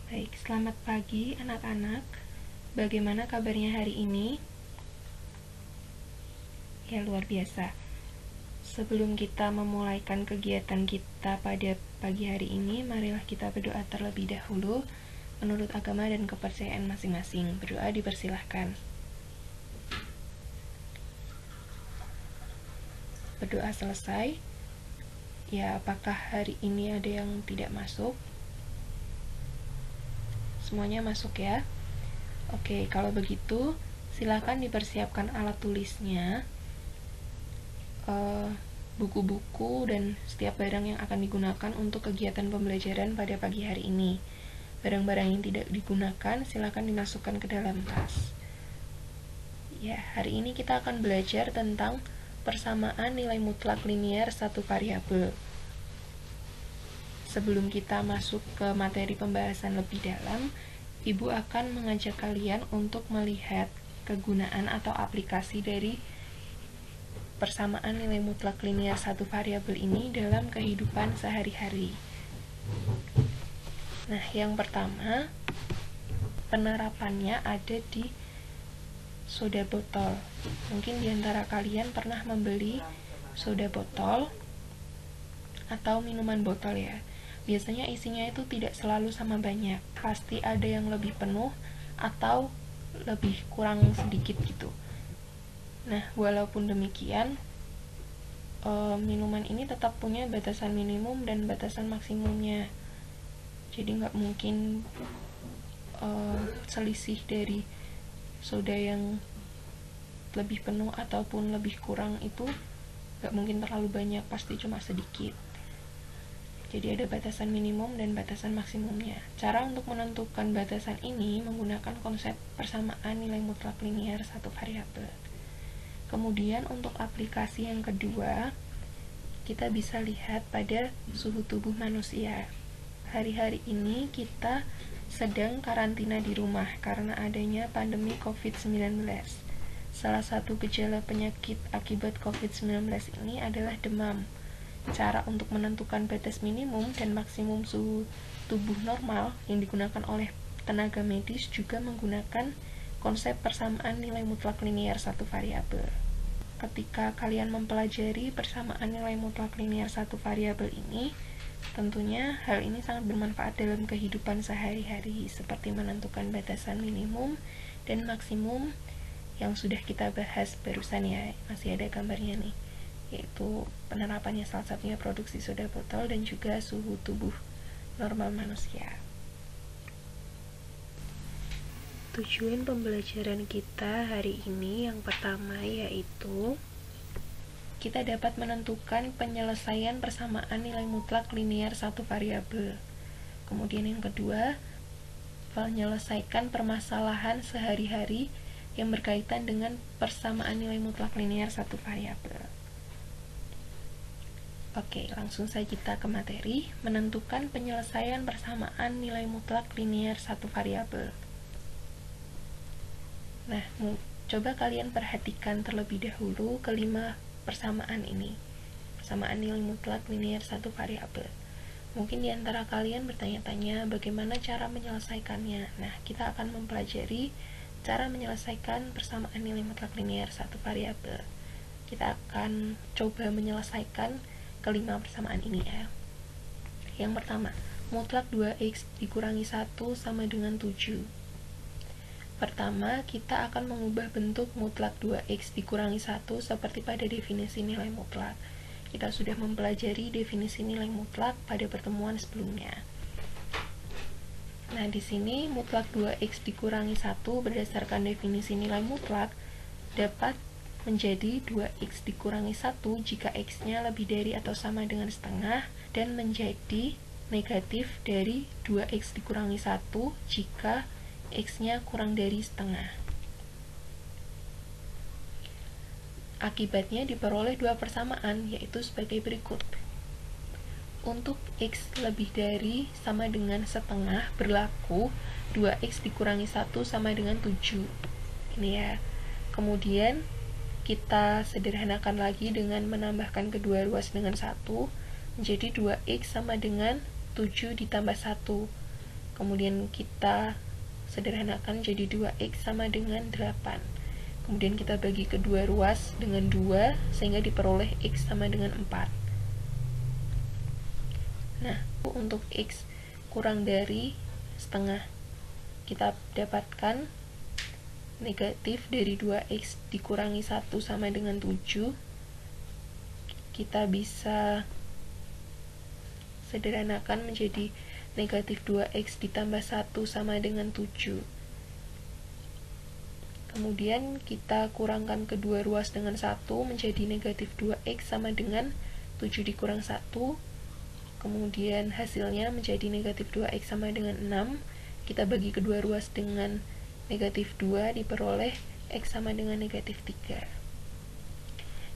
Baik, selamat pagi anak-anak. Bagaimana kabarnya hari ini? Ya, luar biasa. Sebelum kita memulaikan kegiatan kita pada pagi hari ini, marilah kita berdoa terlebih dahulu menurut agama dan kepercayaan masing-masing. Berdoa dipersilahkan. Berdoa selesai. Ya, apakah hari ini ada yang tidak masuk? Semuanya masuk ya? Oke, kalau begitu silakan dipersiapkan alat tulisnya, buku-buku, dan setiap barang yang akan digunakan untuk kegiatan pembelajaran pada pagi hari ini. Barang-barang yang tidak digunakan silakan dimasukkan ke dalam tas. Ya, hari ini kita akan belajar tentang persamaan nilai mutlak linier satu variabel. Sebelum kita masuk ke materi pembahasan lebih dalam, Ibu akan mengajak kalian untuk melihat kegunaan atau aplikasi dari persamaan nilai mutlak linier satu variabel ini dalam kehidupan sehari-hari. Nah, yang pertama, penerapannya ada di soda botol. Mungkin diantara kalian pernah membeli soda botol atau minuman botol ya. Biasanya isinya itu tidak selalu sama banyak. Pasti ada yang lebih penuh atau lebih kurang sedikit gitu. Nah, walaupun demikian, minuman ini tetap punya batasan minimum dan batasan maksimumnya. Jadi nggak mungkin selisih dari soda yang lebih penuh ataupun lebih kurang itu nggak mungkin terlalu banyak, pasti cuma sedikit. Jadi ada batasan minimum dan batasan maksimumnya. Cara untuk menentukan batasan ini menggunakan konsep persamaan nilai mutlak linier satu variabel. Kemudian untuk aplikasi yang kedua, kita bisa lihat pada suhu tubuh manusia. Hari-hari ini kita sedang karantina di rumah karena adanya pandemi COVID-19. Salah satu gejala penyakit akibat COVID-19 ini adalah demam. Cara untuk menentukan batas minimum dan maksimum suhu tubuh normal yang digunakan oleh tenaga medis juga menggunakan konsep persamaan nilai mutlak linier satu variabel. Ketika kalian mempelajari persamaan nilai mutlak linier satu variabel ini, tentunya hal ini sangat bermanfaat dalam kehidupan sehari-hari, seperti menentukan batasan minimum dan maksimum yang sudah kita bahas barusan ya. Masih ada gambarnya nih, yaitu penerapannya salah satunya produksi soda botol dan juga suhu tubuh normal manusia. Tujuan pembelajaran kita hari ini yang pertama yaitu kita dapat menentukan penyelesaian persamaan nilai mutlak linier satu variabel. Kemudian yang kedua, menyelesaikan permasalahan sehari-hari yang berkaitan dengan persamaan nilai mutlak linier satu variabel. Oke, langsung saja kita ke materi, menentukan penyelesaian persamaan nilai mutlak linier satu variabel. Nah, coba kalian perhatikan terlebih dahulu kelima persamaan ini. Persamaan nilai mutlak linier satu variabel. Mungkin diantara kalian bertanya-tanya bagaimana cara menyelesaikannya. Nah, kita akan mempelajari cara menyelesaikan persamaan nilai mutlak linier satu variabel. Kita akan coba menyelesaikan kelima persamaan ini ya. Yang pertama, mutlak 2x dikurangi 1 sama dengan 7. Pertama, kita akan mengubah bentuk mutlak 2x dikurangi 1 seperti pada definisi nilai mutlak. Kita sudah mempelajari definisi nilai mutlak pada pertemuan sebelumnya. Nah, di sini mutlak 2x dikurangi 1 berdasarkan definisi nilai mutlak dapat menjadi 2x dikurangi 1 jika x-nya lebih dari atau sama dengan setengah, dan menjadi negatif dari 2x dikurangi 1 jika x-nya kurang dari setengah. Akibatnya diperoleh dua persamaan, yaitu sebagai berikut. Untuk x lebih dari sama dengan setengah berlaku 2x dikurangi 1 sama dengan 7. Ini ya. Kemudian kita sederhanakan lagi dengan menambahkan kedua ruas dengan 1, menjadi 2x sama dengan 7 ditambah 1. kemudian kita sederhanakan jadi 2x sama dengan 8. Kemudian kita bagi kedua ruas dengan 2 sehingga diperoleh x sama dengan 4. Nah, untuk x kurang dari setengah, kita dapatkan negatif dari 2x dikurangi 1 sama dengan 7. Kita bisa sederhanakan menjadi negatif 2x ditambah 1 sama dengan 7. Kemudian kita kurangkan kedua ruas dengan 1 menjadi negatif 2x sama dengan 7 dikurang 1. Kemudian hasilnya menjadi negatif 2x sama dengan 6. Kita bagi kedua ruas dengan negatif 2, diperoleh x sama dengan negatif 3.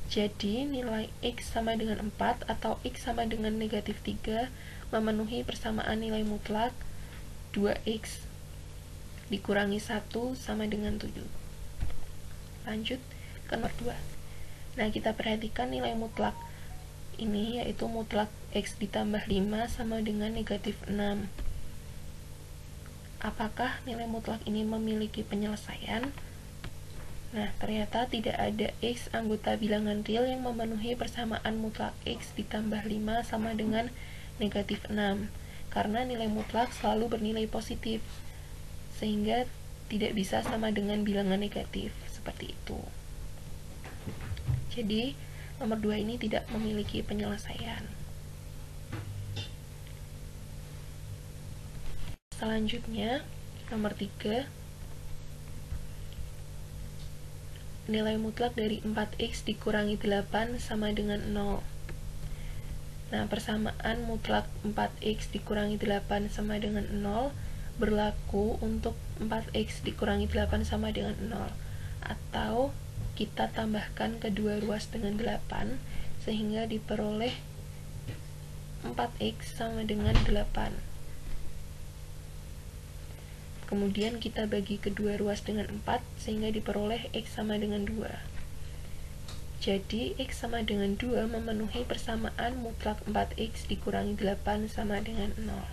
Jadi nilai x sama dengan 4 atau x sama dengan negatif 3 memenuhi persamaan nilai mutlak 2x dikurangi 1 sama dengan 7. Lanjut ke nomor 2. Nah, kita perhatikan nilai mutlak ini, yaitu mutlak x ditambah 5 sama dengan negatif 6. Apakah nilai mutlak ini memiliki penyelesaian? Nah, ternyata tidak ada x anggota bilangan real yang memenuhi persamaan mutlak x ditambah 5 sama dengan negatif 6, karena nilai mutlak selalu bernilai positif, sehingga tidak bisa sama dengan bilangan negatif, seperti itu. Jadi, nomor 2 ini tidak memiliki penyelesaian. Selanjutnya, nomor 3, nilai mutlak dari 4x dikurangi 8 sama dengan 0. Nah, persamaan mutlak 4x dikurangi 8 sama dengan 0 berlaku untuk 4x dikurangi 8 sama dengan 0. Atau kita tambahkan kedua ruas dengan 8 sehingga diperoleh 4x sama dengan 8. Kemudian kita bagi kedua ruas dengan 4 sehingga diperoleh x sama dengan 2. Jadi x sama dengan 2 memenuhi persamaan mutlak 4x dikurangi 8 sama dengan 0.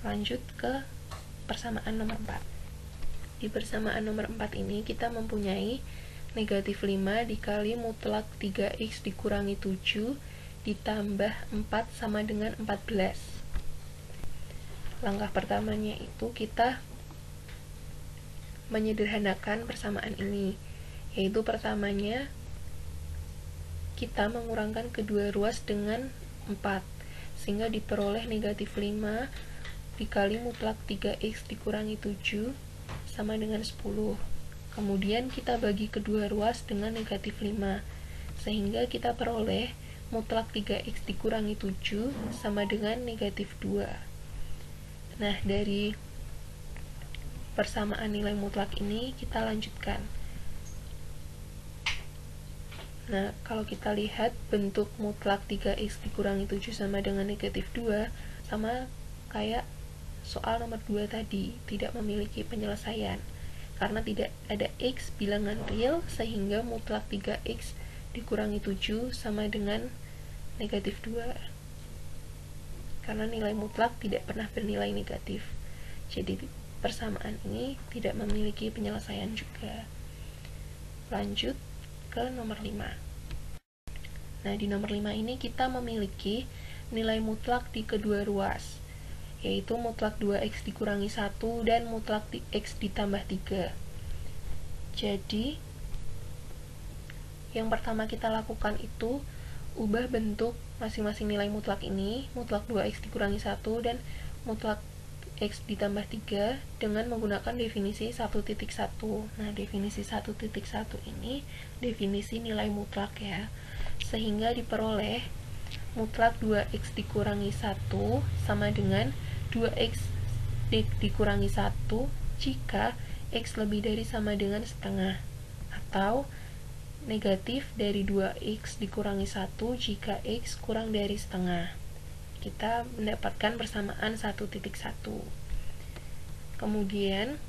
Lanjut ke persamaan nomor 4. Di persamaan nomor 4 ini kita mempunyai negatif 5 dikali mutlak 3x dikurangi 7 ditambah 4 sama dengan 14. Langkah pertamanya itu kita menyederhanakan persamaan ini, yaitu pertamanya kita mengurangkan kedua ruas dengan 4 sehingga diperoleh negatif 5 dikali mutlak 3x dikurangi 7 sama dengan 10. Kemudian kita bagi kedua ruas dengan negatif 5 sehingga kita peroleh mutlak 3x dikurangi 7 sama dengan negatif 2. Nah, dari persamaan nilai mutlak ini kita lanjutkan. Nah, kalau kita lihat bentuk mutlak 3x dikurangi 7 sama dengan negatif 2 sama kayak soal nomor 2 tadi, tidak memiliki penyelesaian karena tidak ada x bilangan real sehingga mutlak 3x dikurangi 7 sama dengan negatif 2. Karena nilai mutlak tidak pernah bernilai negatif. Jadi persamaan ini tidak memiliki penyelesaian juga. Lanjut ke nomor 5. Nah, di nomor 5 ini kita memiliki nilai mutlak di kedua ruas, yaitu mutlak 2x dikurangi 1 dan mutlak x ditambah 3. Jadi, yang pertama kita lakukan itu ubah bentuk masing-masing nilai mutlak ini, mutlak 2x dikurangi 1 dan mutlak x ditambah 3 dengan menggunakan definisi 1.1. Nah, definisi 1.1 ini definisi nilai mutlak ya. Sehingga diperoleh mutlak 2x dikurangi 1 sama dengan 2x dikurangi 1 jika x lebih dari sama dengan setengah, atau negatif dari 2x dikurangi 1 jika x kurang dari setengah. Kita mendapatkan persamaan 1.1. Kemudian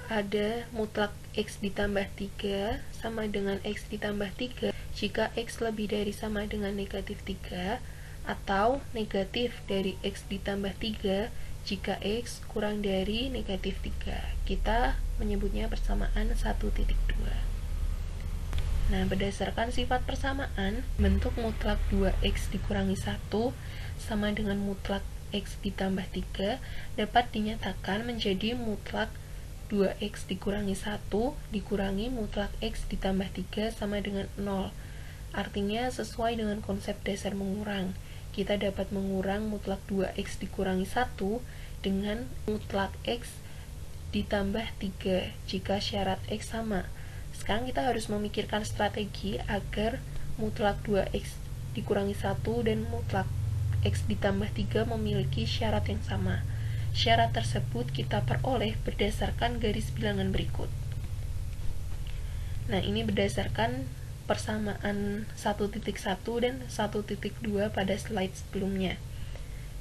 ada mutlak x ditambah 3 sama dengan x ditambah 3 jika x lebih dari sama dengan negatif 3, atau negatif dari X ditambah 3 jika X kurang dari negatif 3. Kita menyebutnya persamaan 1.2. Nah, berdasarkan sifat persamaan, bentuk mutlak 2X dikurangi 1 sama dengan mutlak X ditambah 3 dapat dinyatakan menjadi mutlak 2X dikurangi 1 dikurangi mutlak X ditambah 3 sama dengan 0. Artinya sesuai dengan konsep dasar mengurang. Kita dapat mengurang mutlak 2X dikurangi 1 dengan mutlak X ditambah 3 jika syarat X sama. Sekarang kita harus memikirkan strategi agar mutlak 2X dikurangi 1 dan mutlak X ditambah 3 memiliki syarat yang sama. Syarat tersebut kita peroleh berdasarkan garis bilangan berikut. Nah, ini berdasarkan persamaan 1.1 dan 1.2 pada slide sebelumnya.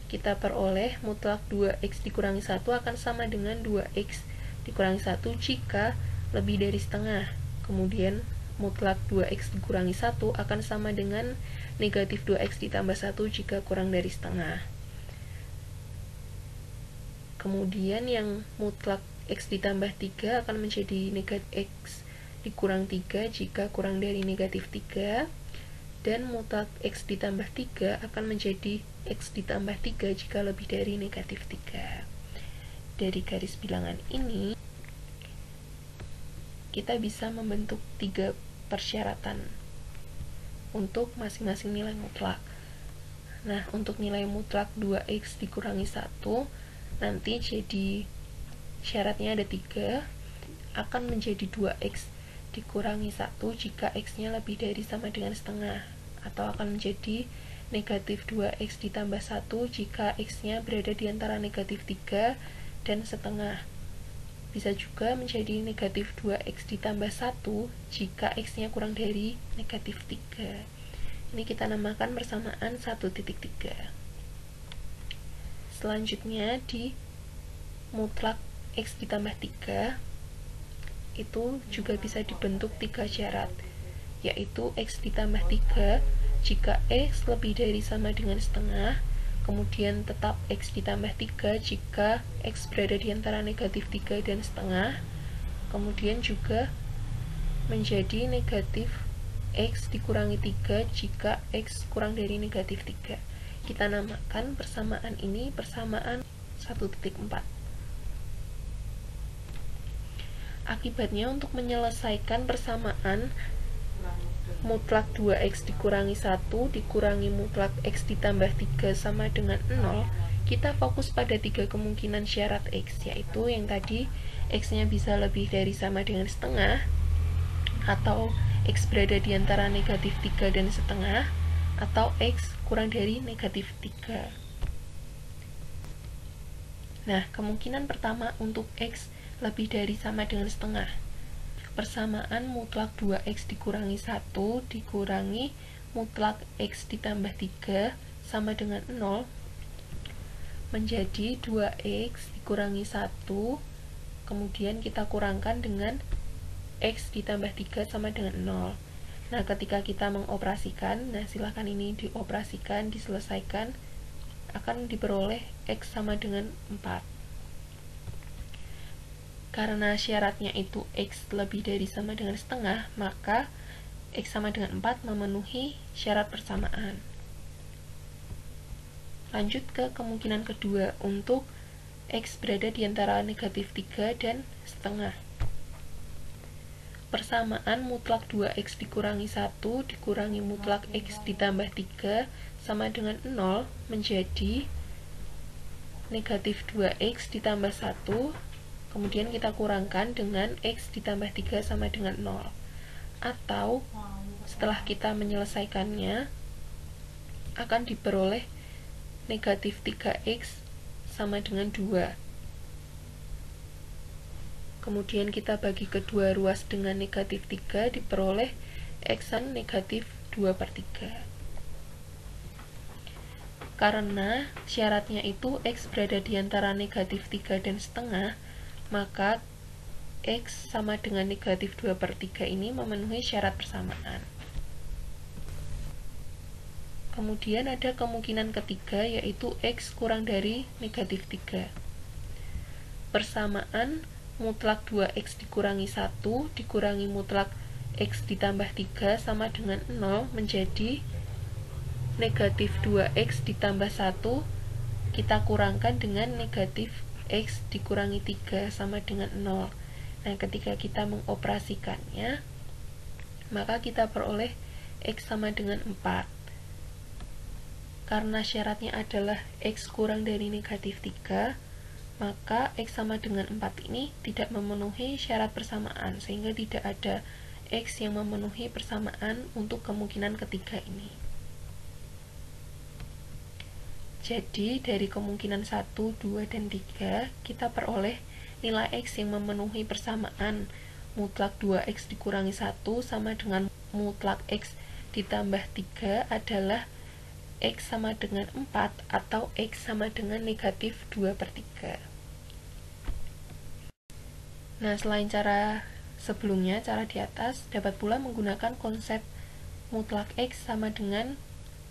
Kita peroleh mutlak 2X dikurangi 1 akan sama dengan 2X dikurangi 1 jika lebih dari setengah. Kemudian mutlak 2X dikurangi 1 akan sama dengan negatif 2X ditambah 1 jika kurang dari setengah. Kemudian yang mutlak X ditambah 3 akan menjadi negatif X dikurang 3 jika kurang dari negatif 3. Dan mutlak X ditambah 3 akan menjadi X ditambah 3 jika lebih dari negatif 3. Dari garis bilangan ini, kita bisa membentuk 3 persyaratan untuk masing-masing nilai mutlak. Nah, untuk nilai mutlak 2X dikurangi 1, nanti jadi syaratnya ada 3, akan menjadi 2X dikurangi 1 jika X-nya lebih dari sama dengan setengah, atau akan menjadi negatif 2X ditambah 1 jika X-nya berada di antara negatif 3 dan setengah. Bisa juga menjadi negatif 2X ditambah 1 jika X-nya kurang dari negatif 3. Ini kita namakan persamaan 1.3. Selanjutnya di mutlak X ditambah 3 itu juga bisa dibentuk 3 syarat, yaitu X ditambah 3 jika X lebih dari sama dengan setengah, kemudian tetap X ditambah 3 jika X berada di antara negatif 3 dan setengah, kemudian juga menjadi negatif X dikurangi 3 jika X kurang dari negatif 3. Kita namakan persamaan ini persamaan 1.4. Akibatnya, untuk menyelesaikan persamaan mutlak 2X dikurangi 1 dikurangi mutlak X ditambah 3 sama dengan 0, kita fokus pada 3 kemungkinan syarat X, yaitu yang tadi X-nya bisa lebih dari sama dengan setengah, atau X berada di antara negatif 3 dan setengah, atau X kurang dari negatif 3. Nah, kemungkinan pertama untuk X lebih dari sama dengan setengah. Persamaan mutlak 2X dikurangi 1 dikurangi mutlak X ditambah 3 sama dengan 0 menjadi 2X dikurangi 1, kemudian kita kurangkan dengan X ditambah 3 sama dengan 0. Nah, ketika kita mengoperasikan, nah silahkan ini dioperasikan, diselesaikan, akan diperoleh X sama dengan 4. Karena syaratnya itu X lebih dari sama dengan setengah, maka X sama dengan 4 memenuhi syarat persamaan. Lanjut ke kemungkinan kedua, untuk X berada di antara negatif 3 dan setengah. Persamaan mutlak 2X dikurangi 1 dikurangi mutlak X ditambah 3 sama dengan 0 menjadi negatif 2X ditambah 1, kemudian kita kurangkan dengan X ditambah 3 sama dengan 0. Atau setelah kita menyelesaikannya akan diperoleh negatif 3X sama dengan 2. Kemudian kita bagi kedua ruas dengan negatif 3, diperoleh X-an negatif 2/3. Karena syaratnya itu X berada di antara negatif 3 dan setengah, maka X sama dengan negatif 2/3 ini memenuhi syarat persamaan. kemudian ada kemungkinan ketiga, yaitu X kurang dari negatif 3. Persamaan mutlak 2X dikurangi 1 dikurangi mutlak X ditambah 3 sama dengan 0 menjadi negatif 2X ditambah 1 kita kurangkan dengan negatif X dikurangi 3 sama dengan 0. Nah, ketika kita mengoperasikannya, maka kita peroleh X sama dengan 4. Karena syaratnya adalah X kurang dari negatif 3, maka X sama dengan 4 ini tidak memenuhi syarat persamaan, sehingga tidak ada X yang memenuhi persamaan untuk kemungkinan ketiga ini. Jadi, dari kemungkinan 1, 2, dan 3, kita peroleh nilai X yang memenuhi persamaan mutlak 2X dikurangi 1 sama dengan mutlak X ditambah 3 adalah X sama dengan 4 atau X sama dengan negatif 2/3. Nah, selain cara sebelumnya, cara di atas, dapat pula menggunakan konsep mutlak X sama dengan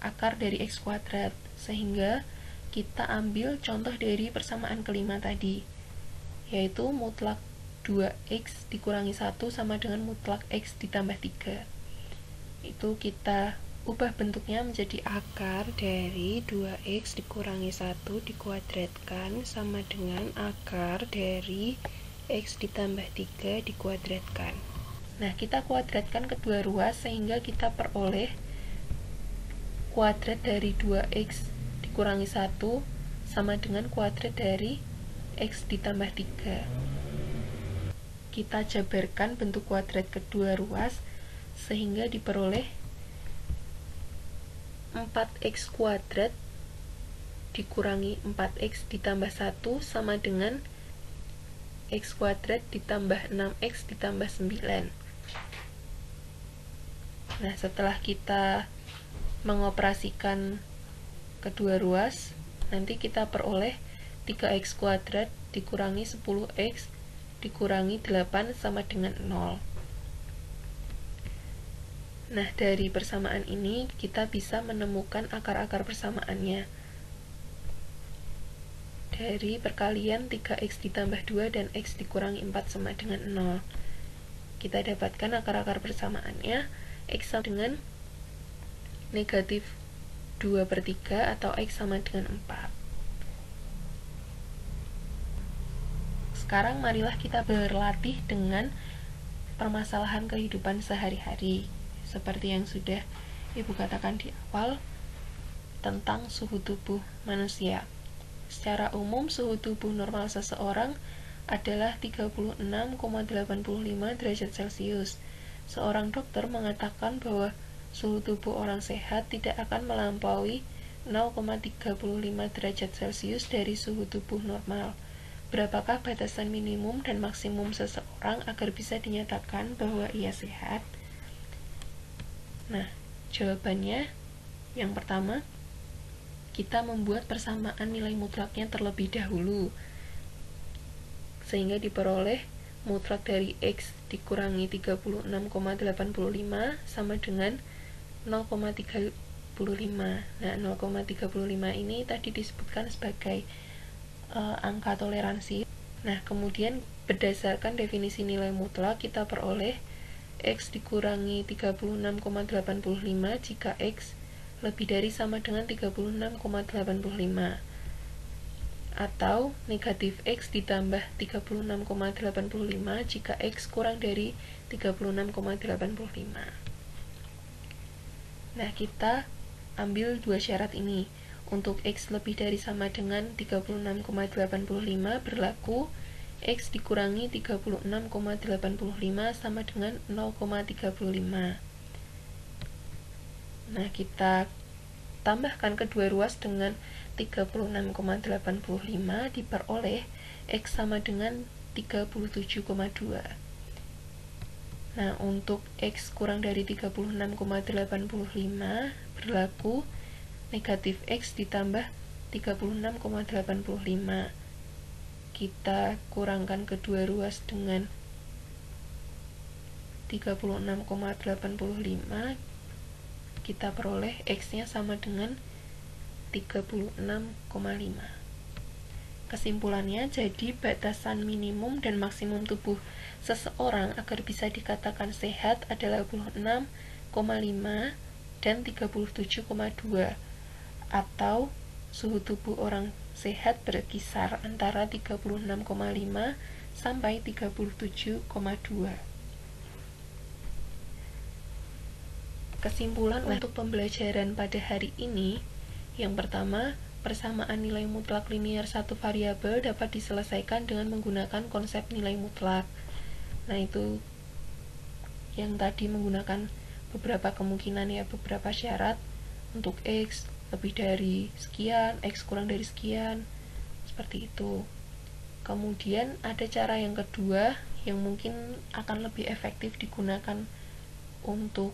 akar dari X kuadrat, sehingga kita ambil contoh dari persamaan kelima tadi, yaitu mutlak 2X dikurangi 1 sama dengan mutlak X ditambah 3. Itu kita ubah bentuknya menjadi akar dari 2X dikurangi 1 dikuadratkan sama dengan akar dari X ditambah 3 dikuadratkan. Nah, kita kuadratkan kedua ruas sehingga kita peroleh kuadrat dari 2X dikurangi 1 sama dengan kuadrat dari X ditambah 3. Kita jabarkan bentuk kuadrat kedua ruas sehingga diperoleh 4X kuadrat dikurangi 4X ditambah 1 sama dengan X kuadrat ditambah 6X ditambah 9. Nah, setelah kita mengoperasikan kedua ruas, nanti kita peroleh 3X kuadrat dikurangi 10X dikurangi 8 sama dengan 0. Nah, dari persamaan ini kita bisa menemukan akar-akar persamaannya. Dari perkalian 3X ditambah 2 dan X dikurangi 4 sama dengan 0. Kita dapatkan akar-akar persamaannya, X sama dengan negatif 2/3 atau X sama dengan 4. Sekarang marilah kita berlatih dengan permasalahan kehidupan sehari-hari, seperti yang sudah Ibu katakan di awal tentang suhu tubuh manusia. Secara umum, suhu tubuh normal seseorang adalah 36,85 derajat Celcius. Seorang dokter mengatakan bahwa suhu tubuh orang sehat tidak akan melampaui 0,35 derajat Celcius dari suhu tubuh normal. Berapakah batasan minimum dan maksimum seseorang agar bisa dinyatakan bahwa ia sehat? Nah, jawabannya yang pertama, kita membuat persamaan nilai mutlaknya terlebih dahulu, sehingga diperoleh mutlak dari X dikurangi 36,85 sama dengan 0,35. Nah, 0,35 ini tadi disebutkan sebagai angka toleransi. Nah, kemudian berdasarkan definisi nilai mutlak, kita peroleh X dikurangi 36,85 jika X lebih dari sama dengan 36,85, atau negatif X ditambah 36,85 jika X kurang dari 36,85. Nah, kita ambil dua syarat ini. Untuk X lebih dari sama dengan 36,85 berlaku X dikurangi 36,85 sama dengan 0,35. Nah, kita tambahkan kedua ruas dengan 36,85 diperoleh X sama dengan 37,2. Nah, untuk X kurang dari 36,85 berlaku negatif X ditambah 36,85. Kita kurangkan kedua ruas dengan 36,85, kita peroleh X-nya sama dengan 36,5. Kesimpulannya, jadi batasan minimum dan maksimum tubuh seseorang agar bisa dikatakan sehat adalah 26,5 dan 37,2, atau suhu tubuh orang sehat berkisar antara 36,5 sampai 37,2. Kesimpulan untuk pembelajaran pada hari ini, yang pertama, persamaan nilai mutlak linear satu variabel dapat diselesaikan dengan menggunakan konsep nilai mutlak. Nah, itu yang tadi menggunakan beberapa kemungkinan ya, beberapa syarat untuk X lebih dari sekian, X kurang dari sekian, seperti itu. Kemudian ada cara yang kedua yang mungkin akan lebih efektif digunakan untuk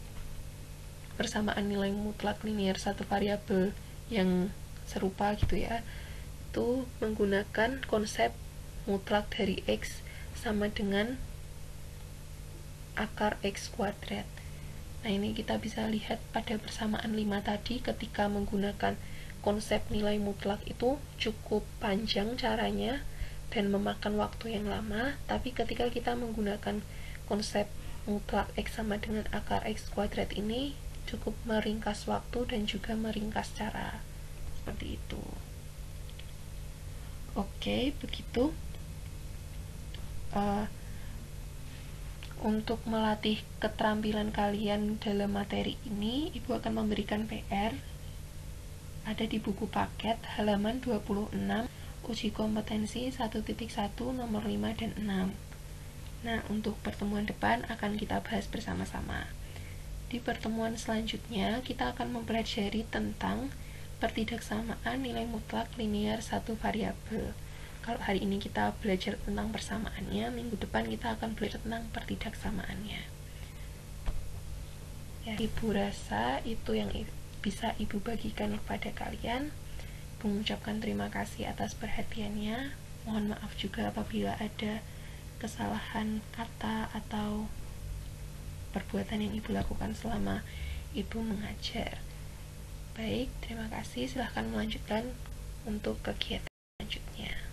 persamaan nilai mutlak linear satu variabel yang serupa gitu ya, itu menggunakan konsep mutlak dari X sama dengan akar X kuadrat. Nah, ini kita bisa lihat pada persamaan 5 tadi, ketika menggunakan konsep nilai mutlak itu cukup panjang caranya dan memakan waktu yang lama, tapi ketika kita menggunakan konsep mutlak X sama dengan akar X kuadrat ini cukup meringkas waktu dan juga meringkas cara. Seperti itu. Oke, begitu. Untuk melatih keterampilan kalian dalam materi ini, Ibu akan memberikan PR. Ada di buku paket halaman 26, uji kompetensi 1.1 nomor 5 dan 6. Nah, untuk pertemuan depan akan kita bahas bersama-sama. Di pertemuan selanjutnya, kita akan mempelajari tentang pertidaksamaan nilai mutlak linear satu variabel. Kalau hari ini kita belajar tentang persamaannya, minggu depan kita akan belajar tentang pertidaksamaannya. Ya, Ibu rasa itu yang bisa Ibu bagikan kepada kalian. Ibu mengucapkan terima kasih atas perhatiannya. Mohon maaf juga apabila ada kesalahan kata atau perbuatan yang Ibu lakukan selama Ibu mengajar. Baik, terima kasih. Silahkan melanjutkan untuk kegiatan selanjutnya.